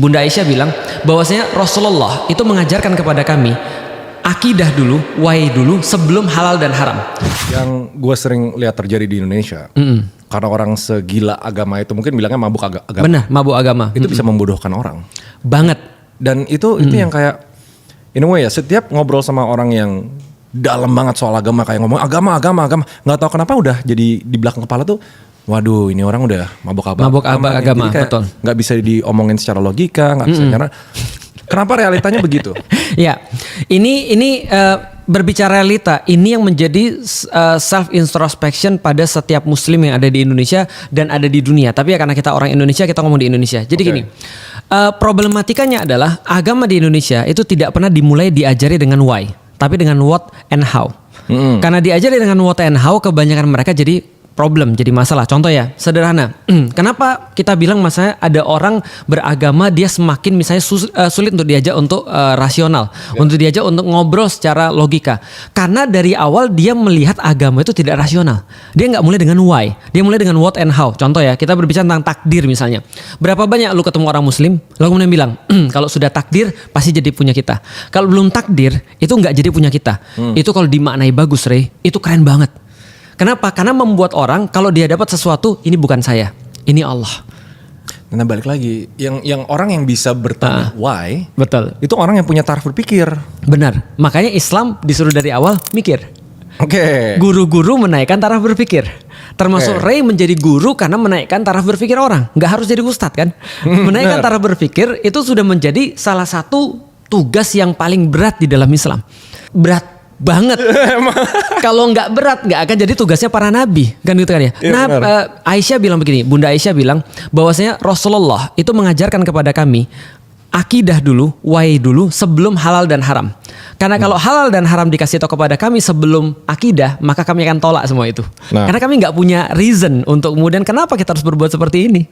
Bunda Aisyah bilang bahwasanya Rasulullah itu mengajarkan kepada kami akidah dulu, why dulu sebelum halal dan haram. Yang gue sering lihat terjadi di Indonesia, karena orang segila agama itu mungkin bilangnya mabuk agama. Benar, mabuk agama. Itu bisa membodohkan orang. Banget. Dan itu yang kayak, in a way ya, setiap ngobrol sama orang yang dalam banget soal agama, kayak ngomong agama, nggak tahu kenapa udah jadi di belakang kepala tuh, waduh ini orang udah mabuk agama. Agama, betul. Nggak bisa diomongin secara logika, nggak bisa karena kenapa realitanya begitu? Ya, ini berbicara realita, ini yang menjadi self introspection pada setiap muslim yang ada di Indonesia dan ada di dunia. Tapi ya karena kita orang Indonesia, kita ngomong di Indonesia. Jadi gini, problematikanya adalah agama di Indonesia itu tidak pernah dimulai diajari dengan why, tapi dengan what and how. Karena diajari dengan what and how, kebanyakan mereka jadi problem, jadi masalah. Contoh ya, sederhana. Kenapa kita bilang misalnya ada orang beragama dia semakin misalnya sulit untuk diajak untuk rasional, untuk diajak untuk ngobrol secara logika. Karena dari awal dia melihat agama itu tidak rasional. Dia nggak mulai dengan why, dia mulai dengan what and how. Contoh ya, kita berbicara tentang takdir misalnya. Berapa banyak lu ketemu orang muslim, lalu kemudian bilang, kalau sudah takdir pasti jadi punya kita. Kalau belum takdir itu nggak jadi punya kita. Itu kalau dimaknai bagus, Rey, itu keren banget. Kenapa? Karena membuat orang kalau dia dapat sesuatu, ini bukan saya, ini Allah. Nah balik lagi, yang orang yang bisa bertanya why, Betul. itu orang yang punya taraf berpikir. Benar. Makanya Islam disuruh dari awal mikir. Oke. Guru-guru menaikkan taraf berpikir. Termasuk Ray menjadi guru karena menaikkan taraf berpikir orang. Nggak harus jadi ustadz kan? Menaikkan taraf berpikir itu sudah menjadi salah satu tugas yang paling berat di dalam Islam. Berat banget. Kalau nggak berat nggak akan jadi tugasnya para nabi kan gitu kan ya. Aisyah bilang begini, Bunda Aisyah bilang bahwasanya Rasulullah itu mengajarkan kepada kami akidah dulu, why dulu sebelum halal dan haram. Karena kalau halal dan haram dikasih tahu kepada kami sebelum akidah, maka kami akan tolak semua itu. Karena kami nggak punya reason untuk kemudian kenapa kita harus berbuat seperti ini.